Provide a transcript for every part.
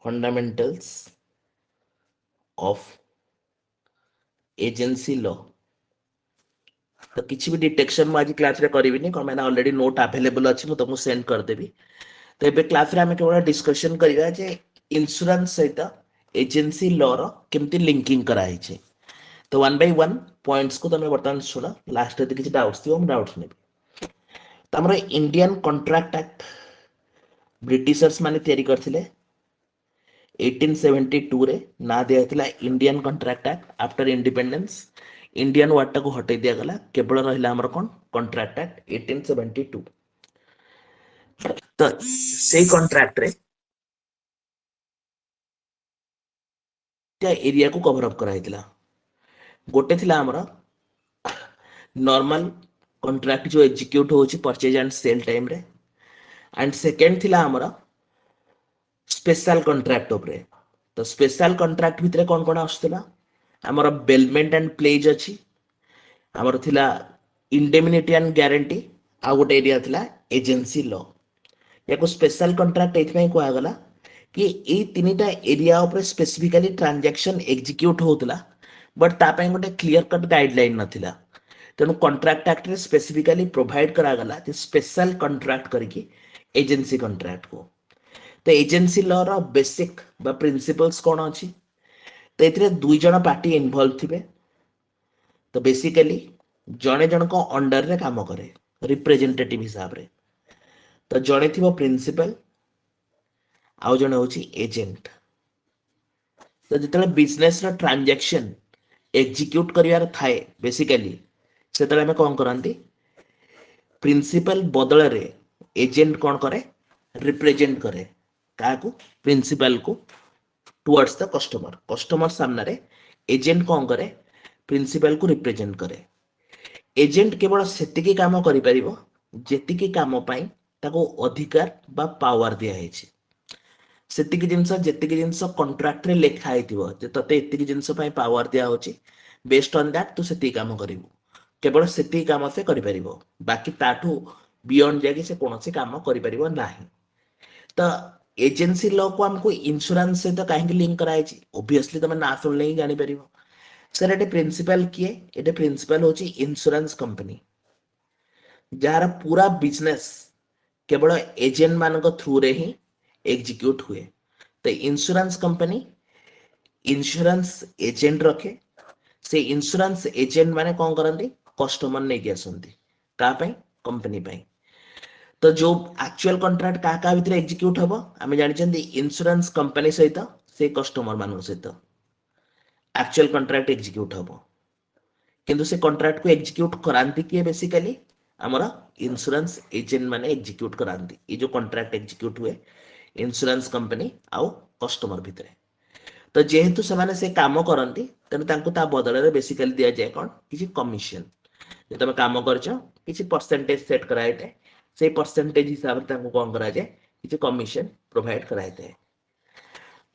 Fundamentals of agency law. तो किसी भी डिटेक्शन मुझे आज क्लास रे करिविनी कौन मैंने ऑलरेडी नोट अवेलेबल अच्छी मुझे तुमको सेंड कर देबी। तो एबे क्लास रे हमें केवल डिस्कशन करिवा जे इंश्योरेंस सहित एजेंसी लॉ रो केमती लिंकिंग करा हिचे। तो वन बाय वन पॉइंट्स को तमे बर्तमान सुनो लास्ट रे किछि डाउट्स थियो हम डाउट्स नेबी। तो हमर इंडियन कॉन्ट्रैक्ट एक्ट ब्रिटिशर्स माने तयारी करथिले 1872 रे ना दिया थिला Indian contract act. After independence Indian word टाको हटै दिया गला केवल रहिला हमर कोन कॉन्ट्रैक्ट एक्ट 1872। तो सेई कॉन्ट्रैक्ट रे त्या एरिया को कवर अप कराइतिला। गोटे थिला हमर नॉर्मल कॉन्ट्रैक्ट जो एग्जीक्यूट होची परचेज एंड सेल टाइम रे एंड सेकंड थिला हमर स्पेशल कॉन्ट्रैक्ट उपरे। तो स्पेशल कॉन्ट्रैक्ट भितरे कोन कोन आस्तला हमर बेलमेंट एंड प्लेज अछि हमर थिला इंडेमनिटी एंड गारंटी आ गोटे एरिया थिला एजेंसी लॉ। याको स्पेशल कॉन्ट्रैक्ट एथमे को आगला कि ए तीनटा एरिया ऊपर स्पेसिफिकली ट्रांजैक्शन एग्जीक्यूट होतला बट ता पय गोटे क्लियर कट गाइडलाइन नथिला। तेणु कॉन्ट्रैक्ट एक्ट रे स्पेसिफिकली प्रोवाइड करा गला कि स्पेशल कॉन्ट्रैक्ट करके एजेंसी कॉन्ट्रैक्ट को। तो एजेंसी लॉ रो बेसिक बा प्रिंसिपल्स कोन अछि तो एथिरे दुई जण पार्टी इन्वॉल्व थिबे। तो बेसिकली जणे जण को अंडर रे काम करे रिप्रेजेंटेटिव हिसाब रे। तो जणे थिबो प्रिंसिपल आउ जणे होची एजेंट। तो जितले बिजनेस रो ट्रांजैक्शन एग्जीक्यूट करिवार थाए बेसिकली सेतले हमें कोन करंती प्रिंसिपल बदल रे एजेंट कोन करे रिप्रेजेंट करे काको प्रिंसिपल को टुवर्ड्स द कस्टमर। कस्टमर सामने रे एजेंट कोन करे प्रिंसिपल को रिप्रेजेंट करे। एजेंट केवल सेतिकी काम करि परिबो जेतिकी काम पई ताको अधिकार बा पावर दिया हेछि। सेतिकी जिंस जेतिकी जिंस कॉन्ट्रैक्ट रे लिखा हेतिबो जे तते एतिकी जिंस पई पावर दिया होछि बेस्ड ऑन दैट तू सेतिकी काम करिवो केवल सेतिकी काम से करि परिबो बाकी ताठू बियॉन्ड जाके से कोनोसी काम करि परिबो नाही। तो एजेंसी लॉ को हमको इंश्योरेंस से तो कहीं लिंक कराई ओब्वियसली तुम ना सुनले ही जानी परिबो। सर एटे प्रिंसिपल किए एटे प्रिंसिपल होची इंश्योरेंस कंपनी जार पूरा बिजनेस केवल एजेंट मान थ्रू रे ही एग्जीक्यूट हुए। तो इंश्योरेंस कंपनी इंश्योरेंस एजेंट रखे से इंश्योरेंस एजेंट माने कौन करंती कस्टमर नहीं की आसंती का पई कंपनी पई। तो जो एक्चुअल कॉन्ट्रैक्ट का भितर एग्जीक्यूट हबो आमे जानि चंदी इंश्योरेंस कंपनी सहित से कस्टमर मान सहित एक्चुअल कॉन्ट्रैक्ट एग्जीक्यूट हबो किंतु से कॉन्ट्रैक्ट को एग्जीक्यूट करांती किए बेसिकली हमारा इंश्योरेंस एजेंट माने एग्जीक्यूट करांती। ये जो कॉन्ट्रैक्ट एग्जीक्यूट हुए इंश्योरेंस कंपनी आउ कस्टमर भितर। तो जेहेतु से से काम करती तेणु तांको ता बदल रे बेसिकली दिया जाए कौन किसी कमिशन जे तुम काम करछ किसी परसेंटेज सेट कराइते से परसेंटेज हिसाब से तांको कौन करा जाए किसी कमिशन प्रोवाइड कराइते।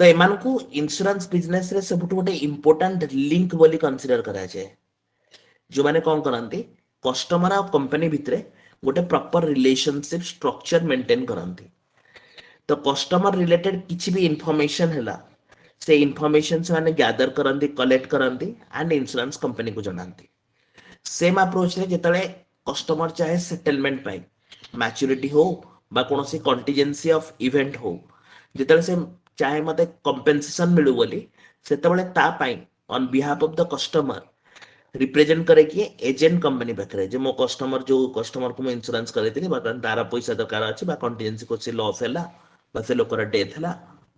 तो एमान को इंश्योरेंस बिजनेस रे सबुठ गोटे इंपोर्टेंट लिंक बोली कंसीडर करा जाए जो माने कौन करती कस्टमर और कंपनी भितर गोटे प्रॉपर रिलेशनशिप स्ट्रक्चर मेंटेन करती। तो कस्टमर रिलेटेड किसी भी इंफॉर्मेशन है से इंफॉर्मेशन से माने गैदर करती कलेक्ट करती एंड इंश्योरेंस कंपनी को जनाती। सेम अप्रोच रे जेतले कस्टमर चाहे सेटलमेंट पाई मैच्योरिटी हो बा कोनोसी कंटीजेंसी ऑफ इवेंट हो जेतले से चाहे मते कंपेंसेशन मिलु बोली सेतबेले ता पाई on behalf of the customer represent करे कि एजेंट कंपनी पाखरे जे मो कस्टमर जो कस्टमर को इंश्योरेंस करैतिनी बर्तमान तारा पैसा दरकार अछि बा कंटीजेंसी को से लॉस हैला बा से लोकर डेथ हैला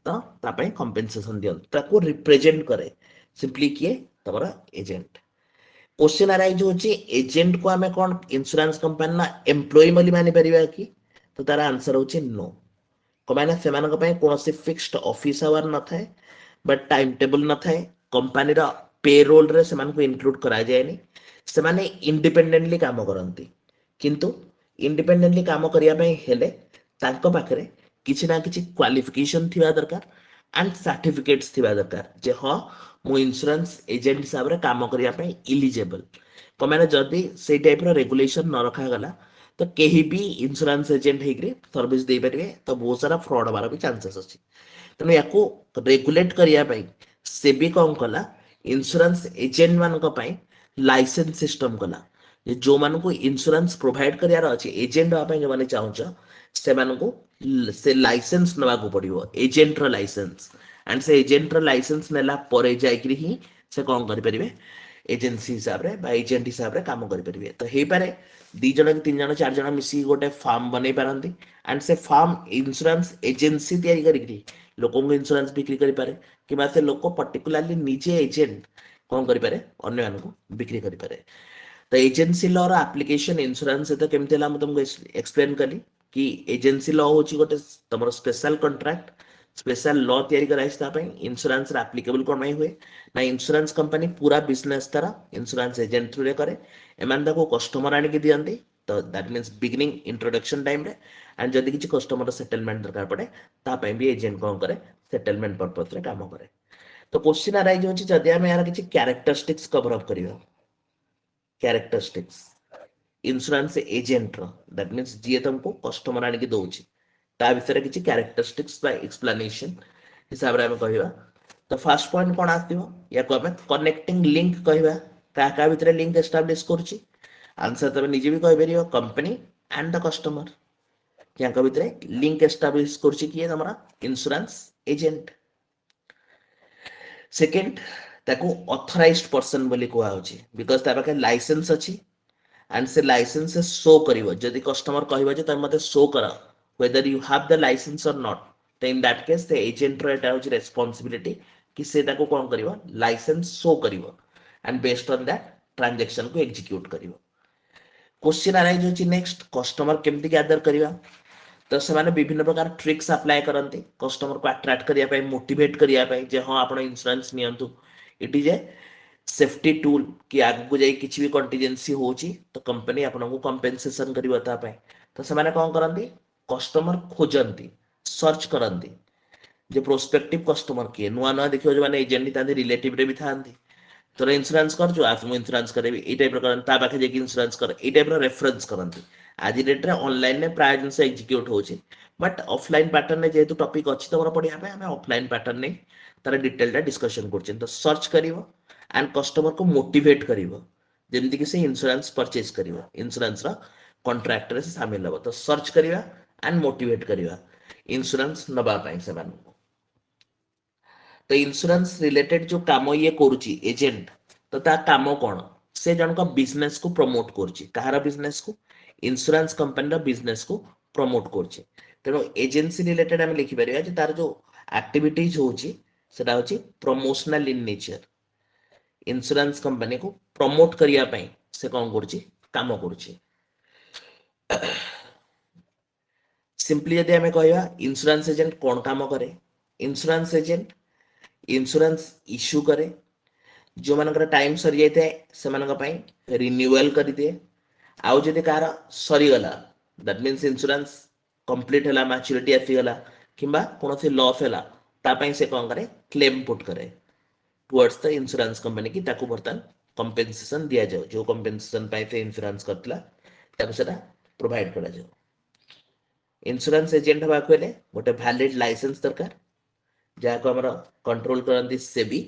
तो ता पई कंपेंसेशन दियन ताको रिप्रेजेंट करे सिंपली किए तमरा एजेंट। क्वेश्चन अराइज होची एजेंट को हमें कौन इंश्योरेंस कंपनी ना एम्प्लॉय बोली मानि परिबा कि तो तारा आंसर होची नो कमाना सेमान को पई कोनोसी फिक्स्ड ऑफिस आवर न थाए बट टाइम टेबल न थाए कंपनी रा पेरोल रे सेमान को इंक्लूड करा जाएनी सेमाने इंडिपेंडेंटली काम करंती किंतु इंडिपेंडेंटली काम करिया पई हेले तांको पाखरे किछि ना किछि क्वालिफिकेशन थिबा दरकार एंड सर्टिफिकेट्स थिबा दरकार जे हां मु इंश्योरेंस एजेंट हिसाब रे काम करिया पई इलिजिबल कमाने जदी से टाइप रो रेगुलेशन न रखा गला तो कहीं भी इंश्योरेंस एजेंट होकर सर्विस दे पारे तो बहुत सारा फ्रॉड हमारा भी चांसेस अच्छी तेणु या रेगुलेट करने से भी कौन कला इंश्योरेंस एजेंट मान लाइसेंस सिस्टम कला जो मान को इंश्योरेंस प्रोवाइड करार अच्छे एजेंट हाँपाई जो मैंने चाहूच से लाइसेंस नवा पड़ो एजेंट लाइसेंस एंड से एजेंट लाइसेंस नेला परे जाइकरी ही से कौन करें एजेंसी हिसाब रे बा एजेंट हिसाब रे काम करें तो हो पारे दी जन कि तीन जन चार जन मिसी गोटे फार्म बन पारती एंड से फार्म इंश्योरेंस एजेंसी तैयारी करी लोक इंश्योरेंस बिक्री करें कि से लोक पर्टिकुलाली निजे एजेंट कौन करें अन्य मानक बिक्री करें तो एजेंसी लॉ रो एप्लीकेशन इंश्योरेंस सहित केमती है तुमको एक्सप्लेन कली कि एजेंसी लॉ हूँ गोटे तुम स्पेशल कंट्राक्ट स्पेशल लॉ तैयारी कराई इंश्योरेंस एप्लीकेबल कौन हुए ना इंश्योरेंस कंपनी पूरा बिजनेस तारा इंश्योरेंस एजेंट थ्रू करे एम कस्टमर आणिक दिखती तो that means beginning introduction time रे एंड जदि किसी कस्टमर सेटलमेंट दरकार पड़े तापाई भी एजेंट कौन करे सेटलमेंट पर्पस रे काम करे तो क्वेश्चन अराइज होची जदि आमे यार किसी कैरेक्टरिस्टिक्स कवर अप करियो कैरेक्टरिस्टिक्स इंश्योरेंस एजेंट रो दैट मीन्स जी तुमको कस्टमर आणिक दउची ता विषय किसी कैरेक्टरिस्टिक्स बा एक्सप्लेनेशन हिसाब रे आमे कहिबा तो फर्स्ट पॉइंट कौन आसो या कनेक्टिंग लिंक कहवा क्या भितर लिंक एस्टाब्लीश करुच्ची आंसर तुम निजे भी कहीपर कंपनी एंड द कस्टमर क्या भितर लिंक एस्टाब्लीश करुच्ची किए तुम इंश्योरेंस एजेंट सेकेंड ताको ऑथराइज्ड पर्सन बोली कहउची बिकॉज ता पाखे लाइसेंस अछि एंड से लाइसेंस से शो करिवो जदि कस्टमर कहबा जे तमे मते शो कर whether you have the license or not तो in that case the agent रो एटा होची responsibility कि से ताको कोन करिवो लाइसेंस शो करिवो and based on that transaction को एग्जीक्यूट करिवो क्वेश्चन अराइज होची नेक्स्ट कस्टमर केमती गैदर करिवा तो से विभिन्न प्रकार ट्रिक्स अप्लाई करते कस्टमर को अट्रैक्ट करने मोटिवेट करने जे हाँ आप इंश्योरेंस नियंतु it is a safety tool कि आगू जाए किसी भी कंटीजेंसी हो तो कंपनी आपको कंपेनसेशन कर तो से कौन करती कस्टमर खोजती सर्च करती जे प्रोस्पेक्टिव कस्टमर किए नुआ नुआ देखिए जो मैंने एजेंट था रिलेटिव रे भी था तोर इंश्योरेंस कर जो आज मुझे इंश्योरेंस करेबी ए टाइप ता पाखे जाके इंश्योरेंस कर ए टाइप रेफरेंस करती आज डेट रे ऑनलाइन में प्राय जिन एग्जीक्यूट होची बट ऑफलाइन पैटर्न में जेहेतु टॉपिक अच्छी तुम पढ़िया आम ऑफलाइन पैटर्न नहीं तार डिटेल डिस्कशन कर तो सर्च कर एंड कस्टमर को मोटिवेट कर जमती कि से इंश्योरेंस परचेज कर इंश्योरेंस कॉन्ट्रैक्ट रे सामिल हम तो सर्च करवा एंड मोटिवेट करवा इंश्योरेंस नवाई से तो इंश्योरेंस रिलेटेड जो काम ये करुच्ची एजेंट तो ता काम कौन से जन का बिजनेस को प्रमोट करुच्ची कहार बिजनेस को इंश्योरेंस कंपनी बिजनेस को प्रमोट करुच्ची तेणु एजेंसी रिलेटेड आम लिखिपर तार जो एक्टिविटीज होची सेटा होची promotional in nature insurance company को प्रमोट करने से कौन करुच्ची काम करुच्ची सिंपली यदि आम कहवा इंश्योरेंस एजेंट कौन काम करे इंश्योरेंस एजेंट इंश्योरेंस इश्यू करे जो मानकर टाइम सरी जाए से रिन्यूअल कर दिए आउ जदि कार सरीगला दैट मीन्स इंश्योरेंस कंप्लीट है मैच्योरिटी आसीगला किंबा कौन लॉस है से कौन करे क्लेम पुट करे टुवर्ड्स द इंश्योरेंस कंपनी की बर्तमान कंपेनसेशन दि जाओ जो कंपेनसेशन से इंश्योरेंस करता प्रोवाइड करा जाओ इंश्योरेंस एजेंट हवा गोटे वैलिड लाइसेंस दरकार जहाँ को आम कंट्रोल करती सेबी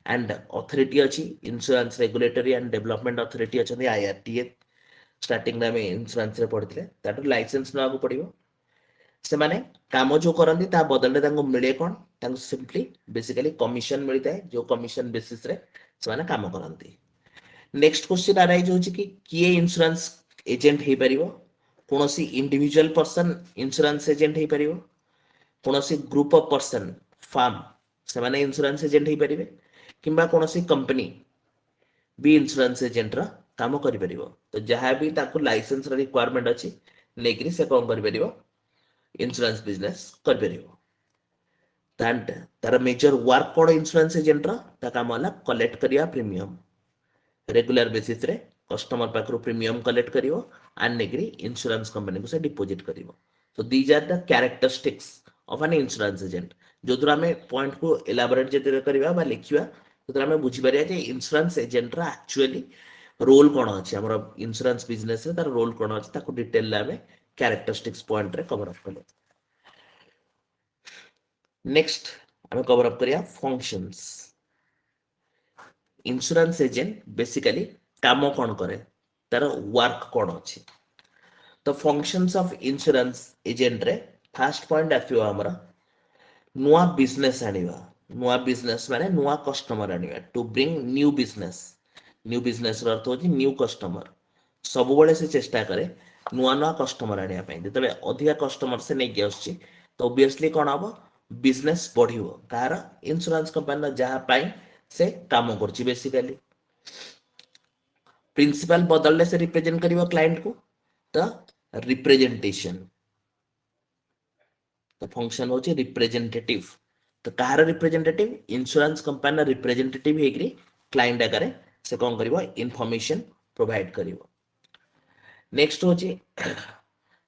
एंड अथॉरिटी अच्छी insurance regulatory and development authority अच्छा IRTA स्टार्टिंग में इंश्योरेंस पढ़ते तार लाइसेंस ना पड़ो से माने काम जो करती बदल में मिले कौन सिंपली बेसिकली कमिशन मिलता है जो कमिशन बेसिस रे से काम करती नेक्स्ट क्वेश्चन अराइज हो किए इंश्योरेंस एजेंट हो पार कौन इंडिविजुअल पर्सन इंश्योरेंस एजेंट हो पार कौन ग्रुप ऑफ पर्सन फार्म से इंश्योरेंस एजेंट हो पारे कि कौन कंपनी भी इंश्योरेंस एजेंट काम कर तो जहाँ भी लाइसेंस रिक्वायरमेंट अच्छी नहीं से कौन कर इंश्योरेंस बिजनेस कर तार मेजर वर्क कौन इंश्योरेंस एजेंट काम है कलेक्ट करिया प्रीमियम रेगुलर बेसिस रे कस्टमर पाखर प्रीमियम कलेक्ट कर एंड नेगरी इंश्योरेंस कंपनी को से डिपोजिट कर तो these are the characteristics of an insurance agent जो द्वारा आम पॉइंट को एलाबोरेट जो करवा लिखा तो आम बुझीपर इंश्योरेंस एजेंट एक्चुअली रोल कौन अच्छे आम इंश्योरेंस बिजनेस रे तार रोल कौन अच्छे ताको डिटेल आम कैरेक्टरिस्टिक्स पॉइंट रे कवर अप कले नेक्स्ट आम कवर अप करिया फंक्शंस इंश्योरेंस एजेंट बेसिकली काम कौन करे तार वर्क कौन अच्छे तो फंक्शंस ऑफ इंश्योरेंस एजेंट रे फर्स्ट पॉइंट आसो आमर नुआ बिजनेस आनिबा नुआ बिजनेस माने नुआ कस्टमर आनिबा टू ब्रिंग न्यू बिजनेस अर्थ होची न्यू कस्टमर सब बेले से चेष्टा करे नुआ नुआ कस्टमर आनिया पई जेतबे अधिका कस्टमर से नेकी आछी तो ऑब्वियसली कोन हबो बिजनेस बढ़िबो कार इंश्योरेंस कंपनी जहा पई से काम करची बेसिकली प्रिंसिपल बदलले से रिप्रेजेंट करिवो क्लाइंट को तो रिप्रेजेंटेशन तो फंक्शन होची रिप्रेजेंटेटिव तो कहार रिप्रेजेंटेटिव इंश्योरेंस कंपनी रिप्रेजेंटेटिव हेकरी क्लाइंट आगे से कौन करिवो इनफॉरमेशन प्रोवाइड करिवो नेक्स्ट होची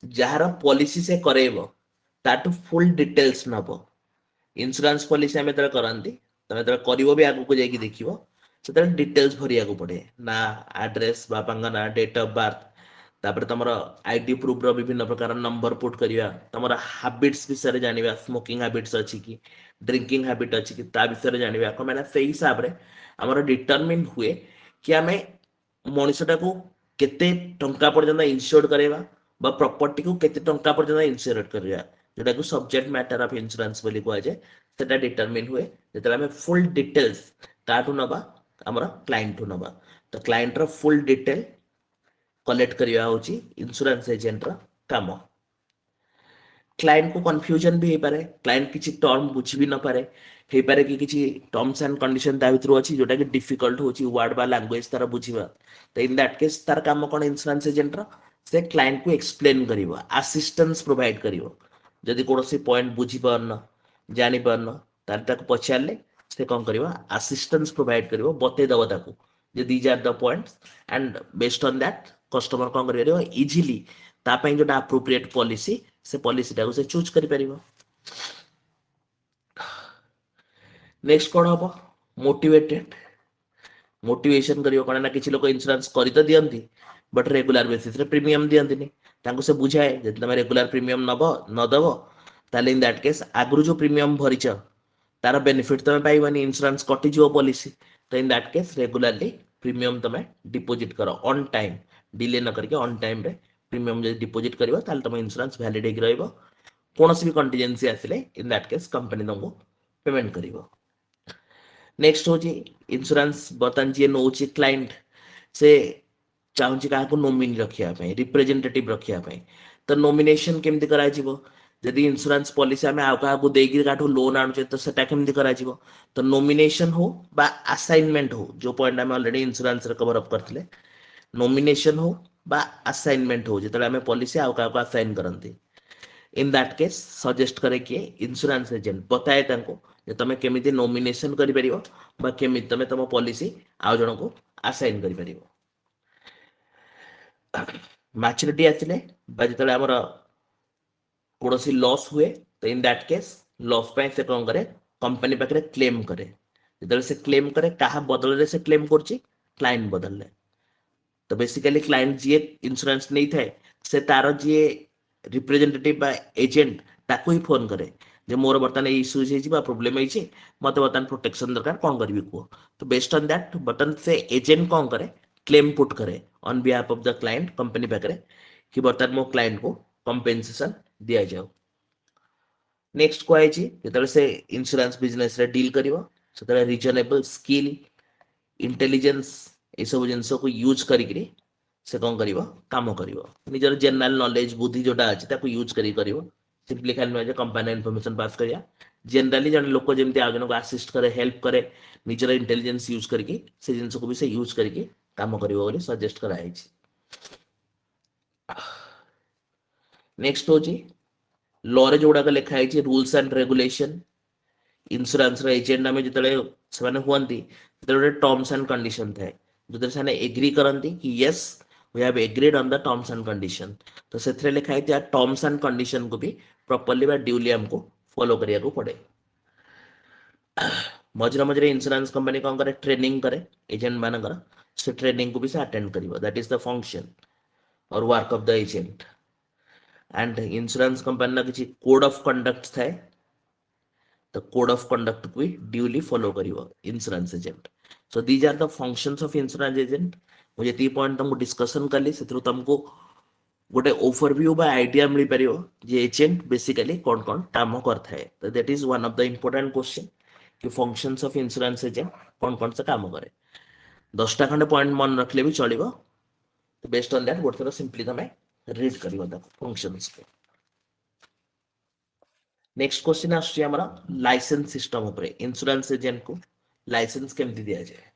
जहार पॉलिसी से करेबो ताटू फुल डिटेल्स नबो इंश्योरेंस पॉलिसी आमे तरे करंती तमे तरे करिवो भी आगु को जाई कि देखिवो से डिटेल्स भरिया को पड़े ना एड्रेस बापांगा ना डेट ऑफ बर्थ तापर तुम आईडी प्रूफ रो विभिन्न प्रकार नंबर पुट करिया तुम हैबिट्स विषय जानिबा स्मोकिंग हैबिट्स अछि कि ड्रिंकिंग हैबिट अछि कि ता विषय जानिबा को माने सेही हिसाब रे हमर डिटरमिन हुए कि आमे मनुष्यटा को केते टंका पर्यंत इंश्योर्ड करेबा बा प्रॉपर्टी को केते टंका पर्यंत इंश्योर्ड करिया जोटा को सब्जेक्ट मैटर ऑफ इंश्योरेंस बोली को जाय सेटा डिटरमिन हुए जेतला आमे फुल डिटेल्स काटू नबा हमर क्लाइंट टू नबा तो क्लाइंट रो फुल डिटेल कलेक्ट करिया होची इंश्योरेंस एजेंट रा काम क्लाइंट को कंफ्यूजन भी हे पारे क्लाइंट किछि टर्म बुझी भी न पारे हे पारे कि किछि टर्म्स एंड कंडीशन ता भितर अछि जोटा कि डिफिकल्ट होची वर्ड बा लैंग्वेज तार बुझीबा तो इन दैट केस तार काम कोन इंश्योरेंस एजेंट रा से क्लाइंट को एक्सप्लेन करिवो असिस्टेंस प्रोवाइड करिवो जदि कोनोसी पॉइंट बुझी पारन जानि पारन तार ताको पछारले से कोन करिवो असिस्टेंस प्रोवाइड करिवो बते दबो ताको जे these are the points and based on that customer कौन कर इजिली तापाई जो अप्रोप्रिएट पॉलिसी से पॉलिसी टाको से चूज कर परिबो नेक्स्ट कौन हम मोटिवेटेड मोटिवेशन करियो कोन ना किछि लोक इंश्योरेंस करि तो दियंती बट रेगुलर बेसिस रे प्रीमियम दियंती तांको से बुझाए जे तमे रेगुलर प्रीमियम नबो न दबो ताले इन दैट केस आगरु जो प्रीमियम भरिच तार बेनिफिट तमे पाइबनी इंश्योरेंस कटि जो पॉलिसी तो in that case regularly premium तमे डिपॉजिट करो ऑन टाइम डिले न करके ऑन टाइम रे प्रीमियम जे डिपॉजिट करिवो ताले तमे इंश्योरेंस वैलिड हेक रहइबो कोनोसी भी कंटीजेंसी आसिले इन दैट केस कंपनी तुमको पेमेंट करिवो नेक्स्ट होची इंश्योरेंस बर्तन जे नोची क्लाइंट से चाहूँ क्या नोमिनी रखापी रिप्रेजेंटेटिव रखापी तो नोमिनेशन केमती करा जदि इंश्योरेंस पॉलिसी आम आउ क्या देकी लोन आणुचे तो सेटा केमती करा तो नोमिनेशन हो बा असाइनमेंट हो जो पॉइंट आम ऑलरेडी इंश्योरेंस कवर अप करते नोमिनेशन हो बा असाइनमेंट हो जो आम पॉलिसी आउ क्या असाइन करती इन दैट केस सजेस्ट करे किए इंश्योरेंस एजेंट बताए जे तुम केमी नोमिनेशन कर केमी तुम तुम पॉलिसी आउ जन को असाइन कर मैच्योरिटी आसिले जो आम कौन लॉस हुए तो इन दैट केस लॉस पे से कौन करे कंपनी पाखे क्लेम करे जो से क्लेम करे क्या बदल से क्लेम कर क्लाइंट बदल तो बेसिकली क्लाइंट जी इंश्योरेंस नहीं थाए से तार जी रिप्रेजेंटेटिव एजेंट ताको ही फोन करे जे मोर बर्तमान इश्यूज प्रोब्लेम है मत बर्तमान प्रोटेक्शन दरकार कौन करी कह तो बेस्ड ऑन दैट बर्तमान से एजेंट कौन करे क्लेम पुट करे on behalf of the client company पाखे कि बर्तमान मो क्लाइंट को कंपेनसेशन दिया जाओ नेक्स्ट कह से इंश्योरेंस बिजनेस रे डील करिवो से रिजनेबल स्किल इंटेलिजेंस ये सब जिनस को यूज करी से कौन करिवो काम करिवो निजर जनरल नॉलेज बुद्धि जोटा अछि ताको यूज करिवो सिंपली खाली नुहे कंपनी इनफॉरमेशन पास करिया जनरली जन लोक जमी आ जन को आसिस्ट करे हेल्प करे निजर इंटेलिजेंस यूज करके से जिनस को भी से यूज करके काम करिवो बोली सजेस्ट कराई नेक्स्ट होची लॉ रे जोड़ा लिखाई rules and regulation insurance agent आम जो हुआ टर्म्स एंड कंडीशन थाए जो से एग्री करती कि yes we have agreed on the terms and condition तो से लिखाई टर्म्स एंड कंडीशन को भी प्रॉपर्ली बा ड्यूली हमको फॉलो करिया को पड़े मझे मझे इंश्योरेंस कंपनी कौन करे ट्रेनिंग करे एजेंट मानकर से ट्रेनिंग को भी से अटेंड करिवो दैट इज द फंक्शन और work of the agent and insurance company ना किसी कोड ऑफ कंडक्ट थाए the code of conduct को भी duly follow करिवो insurance agent so these are the functions of insurance agent मुझे 3 point तुमको discussion करली सेथरो तुमको गोटे ओवरव्यू बा आइडिया मिल परियो जे एजेंट बेसिकली कोन कोन काम करता है तो that is one of the important question कि फंक्शंस ऑफ इंश्योरेंस एजेंट कोन कोन से काम करे 10टा खंडे पॉइंट मन रखले भी चलिबो तो बेस्ड ऑन दैट गोटे थोड़ा सिंपली तमे रीड करिवो द फंक्शंस को नेक्स्ट क्वेश्चन आछी हमरा लाइसेंस सिस्टम ऊपर इंश्योरेंस एजेंट को लाइसेंस केमती दिया जाए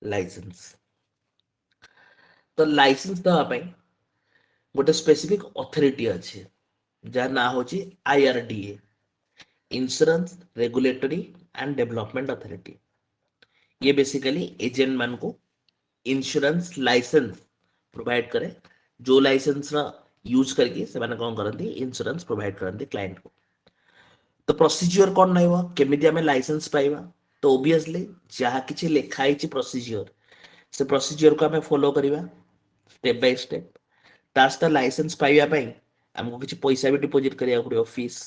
लाइसेंस तो लाइसेंस दवा पे गोटे स्पेसिफिक अथॉरिटी अच्छे जार ना होची IRDA insurance regulatory and development authority ये बेसिकली एजेंट मान को इंश्योरेंस लाइसेंस प्रोवाइड करे जो लाइसेंस रा यूज करके से माने कोन करंती इंश्योरेंस प्रोवाइड करंती क्लाइंट को तो प्रोसीजर कोन नहिबो केमिति हमें लाइसेंस पाइबा तो ऑब्वियसली जहा किछि लिखा हिछि प्रोसीजर से प्रोसीजर को हमें फॉलो करिबा स्टेप बाय स्टेप तास्ता लाइसेंस पाइबा पई हमको किछि पैसा भी डिपॉजिट करिया पड़ियो फीस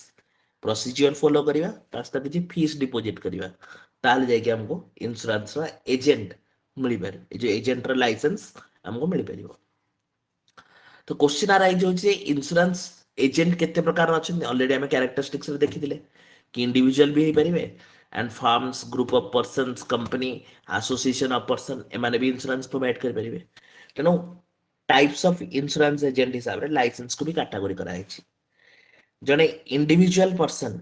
प्रोसीजर फॉलो करिबा तास्ता किछि फीस डिपॉजिट करिबा ताल जाय कि हमको इंश्योरेंस रा एजेंट मिली पारे ए जो एजेंट रा लाइसेंस हमको मिली परिबो तो क्वेश्चन आ राइज होचे इंश्योरेंस एजेंट केते प्रकार अछन ऑलरेडी हमें कैरेक्टरिस्टिक्स रे देखिदिले कि इंडिविजुअल भी हे परिबे and firms group of persons company association of person एमाने भी इंश्योरेंस प्रोवाइड कर परिबे तेनो टाइप्स ऑफ इंश्योरेंस एजेंट हिसाब रे लाइसेंस को भी कैटेगरी करा है जने इंडिविजुअल पर्सन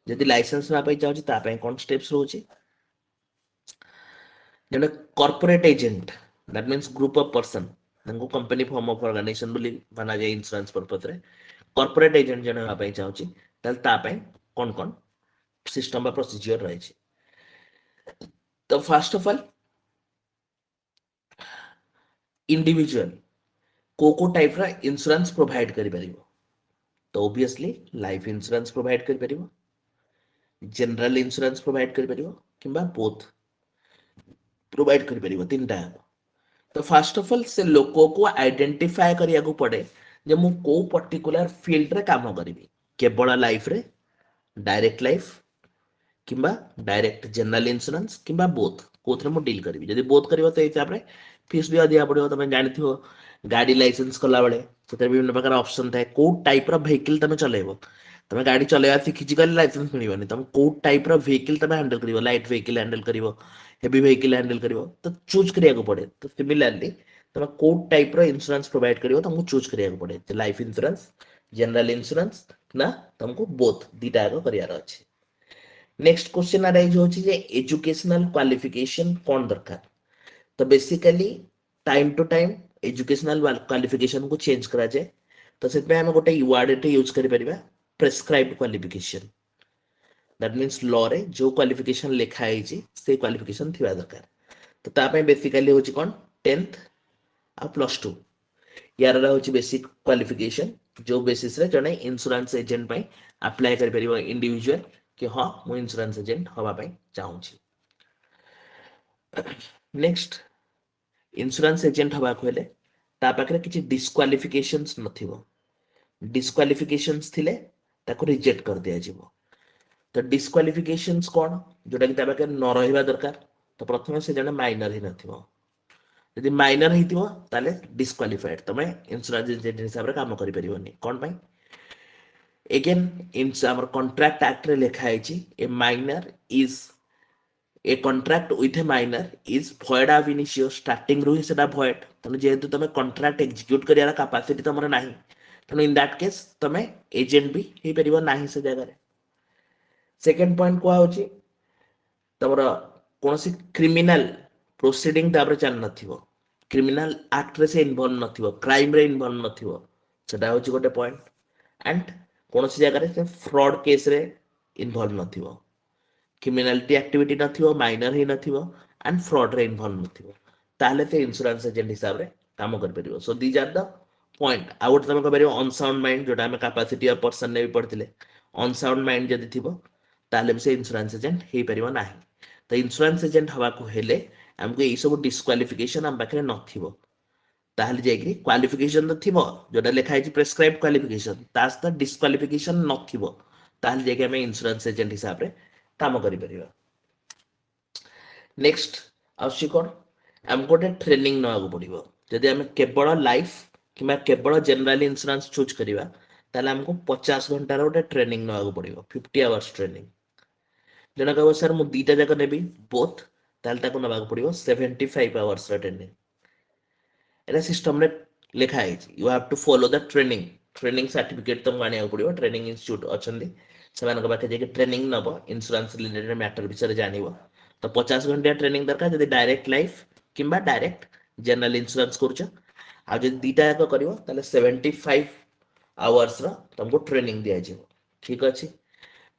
यदि लाइसेंस ना पाई चाहूची ता पे कोन स्टेप्स रहउची जने corporate agent that means group of person तंको कंपनी फॉर्म ऑफ ऑर्गेनाइजेशन बोली बना जाए इंश्योरेंस पर्पस रे कॉर्पोरेट एजेंट जने ना पाई चाहूची तल ता पे कोन कोन सिस्टम बा प्रोसीजर रहे छै तो फर्स्ट ऑफ ऑल इंडिविजुअल को टाइप रा इंश्योरेंस प्रोवाइड करि परिबो तो ऑब्वियसली लाइफ इंश्योरेंस प्रोवाइड करि परिबो जनरल इंश्योरेंस प्रोवाइड करि परिबो किंबा बोथ प्रोवाइड करि परिबो तीनटा तो फर्स्ट ऑफ ऑल से लोको को आइडेंटिफाई करिया को पड़े जे मु को पर्टिकुलर फील्ड रे काम करिवि केवल लाइफ रे डायरेक्ट लाइफ किंबा डायरेक्ट जनरल इंश्योरेंस किंबा बोथ कोथरे मु डील करिवि यदि बोथ करिवो तो हिसाब रे फीस भी दिया पड़ियो तमे जानिथियो गाड़ी लाइसेंस कला बेले सेते विभिन्न प्रकार ऑप्शन थाए को टाइप रो व्हीकल तमे चलेबो तमे गाड़ी चलेया सिखिछि गले लाइसेंस मिलिबनी तमे को टाइप रो व्हीकल तमे हैंडल करिवो लाइट व्हीकल हैंडल करिवो हेवी व्हीकल हैंडल करिवो तो चूज करिया को पड़े तो सिमिलरली तमे को टाइप रो इंश्योरेंस प्रोवाइड करिवो तुमको चूज करिया को पड़े लाइफ इंश्योरेंस जनरल इंश्योरेंस ना तुमको बोथ दीटा को करियार अछि नेक्स्ट क्वेश्चन अराइज होछि जे एजुकेशनल क्वालिफिकेशन कोन दरकार तो basically time to time educational qualification को चेंज करा जाए तो सेतमे हम गोटे वर्ड यूज करि परिबा prescribed qualification that means law रे जो क्वालिफिकेशन लिखा है से क्वालिफिकेशन थिबा दरकार तो ता पे बेसिकली होची कोन 10th आ +2 यार होची बेसिक क्वालिफिकेशन जो बेसिस रे जने इंश्योरेंस एजेंट पे अप्लाई कर परिबो इंडिविजुअल कि हां मु इंश्योरेंस एजेंट हवा पे चाहू छी नेक्स्ट इंश्योरेंस एजेंट हवा कहले ता पाखरे किछि डिस्क्वालिफिकेशंस नथिबो डिस्क्वालिफिकेशंस थिले ताको रिजेक्ट कर दिया जिवो तो डिस्क्वालिफिकेशंस कोन जोटा कि ता पाखरे न रहिबा दरकार तो प्रथमे से जने माइनर ही नथिबो यदि माइनर हिथिबो ताले डिस्क्वालिफाइड तमे इंश्योरेंस एजेंट हिसाब रे काम करि परिबोनी कोन पई again in our contract act रे लिखा है a minor is a contract with a minor is void ab initio starting रु सेटा void तने जेहेतु तमे कॉन्ट्रैक्ट एग्जीक्यूट करियार कैपेसिटी तमरा नाही तने इन दैट केस तमे एजेंट भी हे परिबो नाही से जगह रे सेकंड पॉइंट को होची तमरा कोनसी क्रिमिनल प्रोसीडिंग तापर चल नथिबो क्रिमिनल एक्ट रे से इन्वॉल्व नथिबो क्राइम रे इन्वॉल्व नथिबो सेटा होची गोटे पॉइंट एंड कोनसी जगह रे से फ्रॉड केस रे इन्वॉल्व नथिबो क्रिमिनालिटी एक्टिविटी नथिबो माइनर ही नथिबो एंड फ्रॉड रे इन्वॉल्व नथिबो ताले ते इंश्योरेंस एजेंट हिसाब रे काम कर परिबो so these are the point आउ गोटे तुम कह अनसाउंड माइंड जोटा आम कैपेसिटी ऑफ पर्सन ने भी पढ़ते अनसाउंड माइंड जदि थी ताहले भी से इंश्योरेंस एजेंट हो पार ना तो इंश्योरेंस एजेंट हवा को हेले आमको यही सब डिस्क्वालिफिकेशन आम पाखे नथिबो ताहले जाइकरी क्वालिफिकेशन तो थिबो जोटा लिखा है प्रेस्क्राइब क्वालिफिकेशन ता सहित डिस्क्वालिफिकेशन नथिबो ताहले जाइके आम इंश्योरेंस एजेंट हिसाब रे काम करि परिबा नेक्स्ट आउसी कोन आम गोटे ट्रेनिंग नवाक पड़ो जदि आम केवल लाइफ कि केवल जनरल इंश्योरेंस चूज करवा ताहले हमको 50 घंटार गोटे ट्रेनिंग नवाक पड़ो 50 आवर्स ट्रेनिंग जन कह सर मु दीटा जाक नेबी बोथ ताहले ताको नवाक पड़ो 75 आवर्स ट्रेनिंग एटा सिस्टम रे लिखा है you have to follow the training training certificate तुमको आने पड़ो ट्रेनिंग इंस्टीट्यूट अच्छे से पाखे जाके ट्रेनिंग नब इंश्योरेंस रिलेटेड मैटर विषय जान तो 50 घंटा ट्रेनिंग दरकार जब डायरेक्ट लाइफ कि डायरेक्ट जनरल इंश्योरेंस कर दीटा जाक कर 75 आवर्स तुमको ट्रेनिंग दि जाए ठीक अच्छे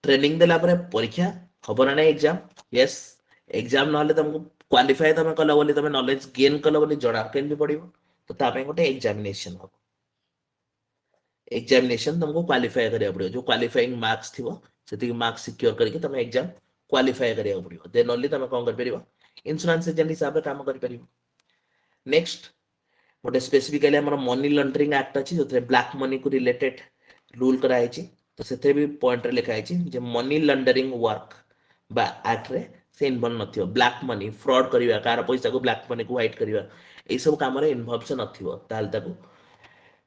ट्रेनिंग देला परीक्षा हम ना एग्जाम यस एग्जाम ना तुमको क्वालिफाई तुम कल बोली तुम नॉलेज गेन कल बोली जना के पड़ो तो ताप गोटे एग्जामिनेशन हम एग्जामिनेशन तुमको क्वालिफाई करा पड़ो जो क्वालिफाइंग मार्क्स थी से मार्क्स सिक्योर करके तुम एग्जाम क्वालिफाई करा पड़ो देन ओनली तुम कौन कर इंश्योरेंस एजेंट हिसाब से काम कर नेक्स्ट गोटे स्पेसिफिकली आम मनी लंडरिंग एक्ट अच्छी जो ब्लैक मनी को रिलेटेड रूल कराई तो से भी पॉइंट लिखाई मनी लंडरिंग वर्क बा एक्ट रे से इनवल्व नथिबो ब्लैक मनी फ्रॉड करवा कार पैसा को ब्लैक मनी को व्हाइट करवा ये सब काम इनवल्व से नथिबो ताल ताको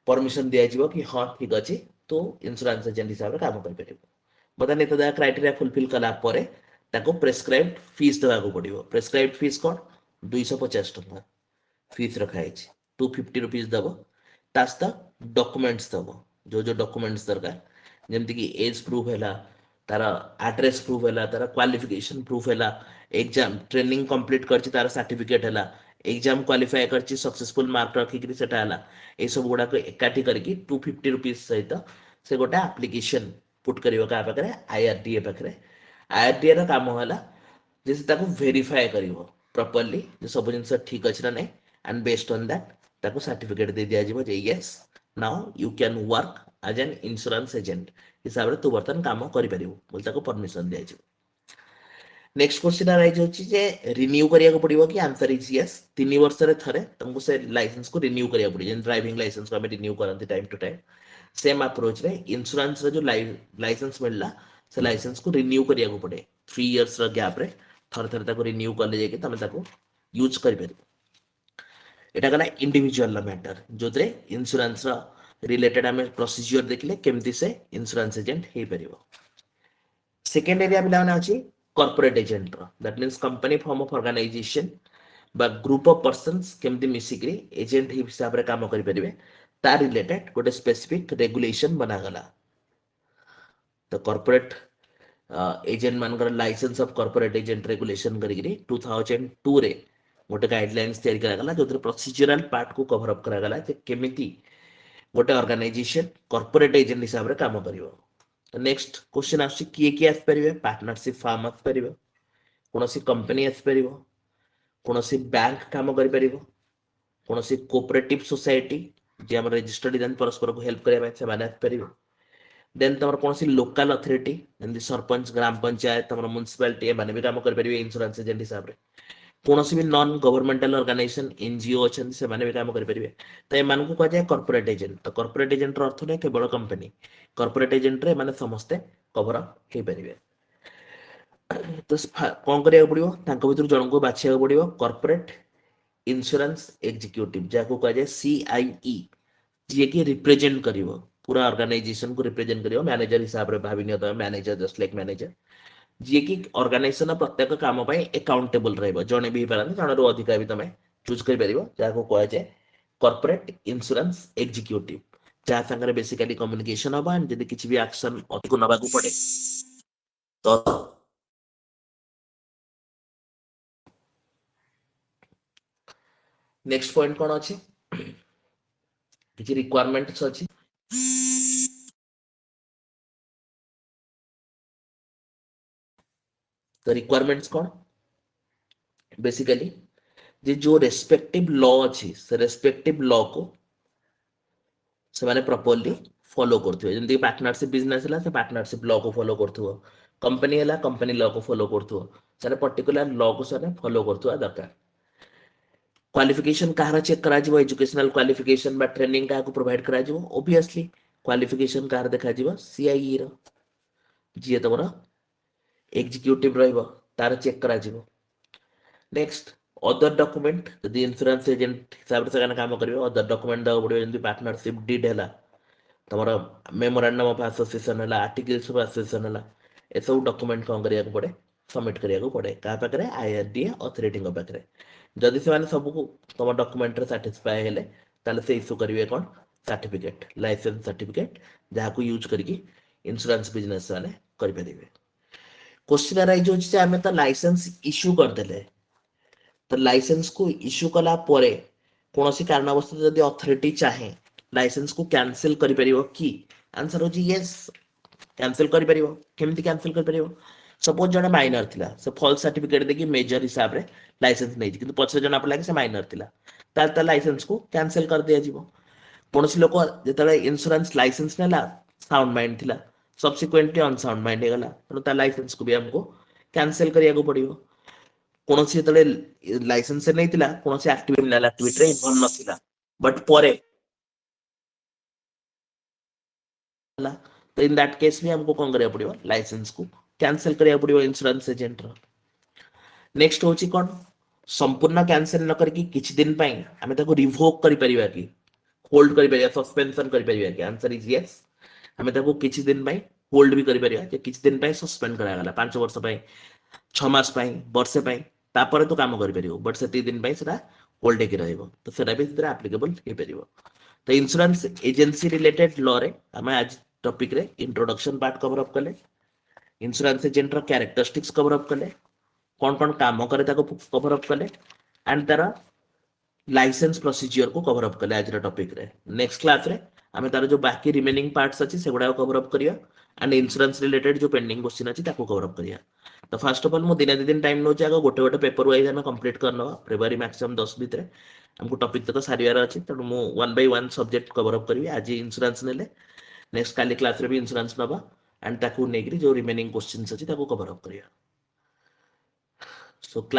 परमिशन दिया जिवो कि हाँ ठीक अच्छे तो इंश्योरेंस एजेंट हिसाब से काम कर बता नहीं तो क्राइटेरिया फुलफिल कला परे ताको प्रेस्क्राइब्ड फीस देवा को पड़ो प्रेस्क्राइब्ड फीस कौन 250 टका फीस रखाई 250 रुपीज दब तास्त डॉक्यूमेंट्स दब जो जो डॉक्यूमेंट्स दरकार जमती कि एज प्रूफ है तार एड्रेस प्रूफ है तार क्वालिफिकेशन प्रूफ है एग्जाम ट्रेनिंग कंप्लीट कर तार सर्टिफिकेट है एग्जाम क्वालिफाई कर सक्सेसफुल मार्क रखिक ये सब गुड़ाक एकाठी करके 250 रुपीज सहित से गोटे एप्लिकेशन पुट कर पाखे आईआरडीए पाखे आईआरडीए काम है जैसे वेरीफाए कर प्रॉपर्ली सब जिन ठीक अच्छे ना नहीं एंड बेस्ड ऑन दैट ताको सर्टिफिकेट दे दिया जे yes now you can work as an insurance agent हिसाब से तू बर्तमान काम कर बोल ताको परमिशन दिया जाए नेक्स्ट क्वेश्चन राइज होची जे रिन्यू करिया पड़ो कि आंसर इज यस 3 वर्ष रे थरे तुमको से लाइसेंस को रिन्यू करिया पड़ो जेन ड्राइविंग लाइसेंस को हमें रिन्यू करंती time to time same approach रे इंश्योरेंस रे जो लाइसेंस मिलला से लाइसेंस को रिन्यू करिया पड़े 3 इयर्स रो गैप रे थरे थरे ताको रिन्यू करले जाके तमे ताको यूज कर परिबो एटा गला इंडिविजुअल मैटर जो इंश्योरेंस रिलेटेड आम प्रोसीजर देखले केमती से इंश्योरेंस एजेंट हो पार सेकेंड एरिया पे अच्छी corporate agent that means company form of organisation बा ग्रुप ऑफ पर्सन्स केमती मिसिक एजेंट हिसाब से काम करें ता रिलेटेड गोटे स्पेसिफिक रेगुलेशन बनागला तो कॉर्पोरेट एजेंट मान license of corporate agent regulation करी 2002 रे गोटे गाइडलाइंस तैयारी करागला जो प्रोसीजरल पार्ट को कवर अप करागला केमिति गोटे ऑर्गेनाइजेशन कॉर्पोरेट एजेंट हिसाब से काम करिवो तो नेक्स्ट क्वेश्चन आछि किए किए आस परिबे पार्टनरशिप फार्म आस परिबो कोनोसी कंपनी आस परिबो कोनोसी बैंक काम करि परिबो कोनोसी कोऑपरेटिव सोसाइटी जे हम रजिस्टर्ड देन परस्पर को हेल्प करबा से माने आस परिबो देन तमर कोनोसी लोकल अथॉरिटी जंदी सरपंच ग्राम पंचायत तमर म्युनिसिपैलिटी माने भी काम कर परिबे इंश्योरेंस एजेंट हिसाब रे कोनोसी भी नॉन गवर्नमेंटल ऑर्गेनाइजेशन एनजीओ अछन से माने भी काम कर परिबे तो एमान को कह जाय कॉर्पोरेट एजेंट तो कॉर्पोरेट एजेंट रो अर्थ नै केवल कंपनी कॉर्पोरेट एजेंट रे माने समस्ते कवर हे परिबे तो कौन करिया पड़िबो तांको भितर जण को बाछिया पड़िबो कॉर्पोरेट इंश्योरेंस एग्जीक्यूटिव जाको कह जाय सीआईई जे की रिप्रेजेंट करिवो पूरा ऑर्गेनाइजेशन को रिप्रेजेंट करिवो मैनेजर हिसाब रे भाबी नियो त मैनेजर जस्ट लाइक मैनेजर जी की ऑर्गेनाइजेशन प्रत्येक काम एकाउंटेबल रहिबो जणे भी पारन जण रो अधिकार भी तमे चूज कर परिबो जाको कह जाय कॉर्पोरेट इंश्योरेंस एग्जीक्यूटिव जहाँ संगे बेसिकली कम्युनिकेशन हबा जदि किछि भी एक्शन को नबा को पड़े तो नेक्स्ट पॉइंट कोन अछि किछि रिक्वायरमेंट्स अछि तो रिक्वायरमेंट्स कोन बेसिकली जे जो रेस्पेक्टिव लॉ अच्छी से रेस्पेक्टिव लॉ को से माने प्रॉपर्ली फॉलो करथिबे जेंति पार्टनरशिप बिजनेस हला से पार्टनरशिप लॉ को फॉलो करथिबो कंपनी हला कंपनी लॉ को फॉलो करथिबो से पर्टिकुलर लॉ को से फॉलो करथिबा दरकार क्वालिफिकेशन कहार चेक करा जिवो एजुकेशनल क्वालिफिकेशन बा ट्रेनिंग का प्रोवाइड करा जिवो ऑब्वियसली क्वालिफिकेशन कहार देखा जिवो सीआईई रो जी तमरा एग्जीक्यूटिव रहिबो तार चेक करा जिवो नेक्स्ट अदर डॉक्यूमेंट यदि इंश्योरेंस एजेंट हिसाब से काम करियो अदर डॉक्यूमेंट दा पड़ियो जेंति पार्टनरशिप डीड हला तमरा मेमोरेंडम ऑफ एसोसिएशन हला आर्टिकल्स ऑफ एसोसिएशन हला ए सब डॉक्यूमेंट कौन करिया को पड़े सबमिट करिया को पड़े का पाखरे आईआरडीए ऑथराइटिंग पाखरे जदि से माने सब को तुम डॉक्यूमेंट रे सैटिस्फाई हेले ताले से इशू करिवे कोन सर्टिफिकेट लाइसेंस सर्टिफिकेट जहा को यूज करके इंश्योरेंस बिजनेस वाले करि परिबे क्वेश्चन अराइज होछि जे हमें त लाइसेंस इशू कर देले तो लाइसेंस को इशू कला परे कोनोसी कारणवश जदि अथॉरिटी चाहे लाइसेंस को कैंसिल करि परिबो की आंसर होछि यस कैंसिल करि परिबो केमति कैंसिल करि परिबो सपोज जने माइनर थिला से फॉल्स सर्टिफिकेट देकी मेजर हिसाब रे लाइसेंस नै किंतु पछे जने आपला से माइनर थिला ता लाइसेंस को कैंसिल कर दिया जिवो कोनोसी लोक जेतले इंश्योरेंस लाइसेंस नेला साउंड माइंड थिला सब्सिक्वेंटली अनसाउंड माइंड हे गला तो ता लाइसेंस को भी हमको कैंसिल करिया को पड़िबो कोनोसी जेतले लाइसेंस नै थिला कोनोसी एक्टिविटी रे इन्वॉल्व नथिला बट परे तो इन दैट केस में हमको कौन करिया पड़िबो लाइसेंस को कैंसिल करिया पड़िबो इंश्योरेंस एजेंट रो नेक्स्ट होची कोन संपूर्ण कैंसिल न करके किछ दिन पई हमें ताको रिवोक करि परिबा की होल्ड करि परिबा सस्पेंशन करि परिबा की आंसर इज यस हमें ताको किछ दिन पई होल्ड भी करि परिबा जे किछ दिन पई सस्पेंड करा गला 5 वर्ष पई 6 मास पई वर्षे पई तापर तो काम करि परिबो बट से 3 दिन पई सेटा होल्ड के रहइबो तो सेटा भी सेटा एप्लीकेबल हे परिबो तो इंश्योरेंस एजेंसी रिलेटेड लॉ रे हमें आज टॉपिक रे इंट्रोडक्शन पार्ट कवर अप कले इंश्योरेंस एजेंट रो कैरेक्टरिस्टिक्स कवर अप कले कौन कौन काम करे ताको कवर अप कले एंड तारा लाइसेंस प्रोसीजर को कवर अप कले आज टॉपिक रे नेक्स्ट क्लास रे हमें तार जो बाकी रिमेनिंग पार्ट्स अछि सेगुडा कवर अप करिया एंड इंश्योरेंस रिलेटेड जो पेंडिंग क्वेश्चन अछि ताको कवर अप करिया तो फर्स्ट ऑफ ऑल मु दिन दिन टाइम नो जागा गोटे गोटे पेपर वाइज हमें कंप्लीट करनवा फेब्रुआरी मैक्सिमम 10 भीतर हमको टॉपिक तक सारियार अछि त मु one by one subject cover up करबी आज इंश्योरेंस नेले नेक्स्ट काली क्लास रे भी इंश्योरेंस नबा एंड ताको नेगरी जो रिमेनिंग क्वेश्चंस अछि ताको कवर अप करिया सो क्लास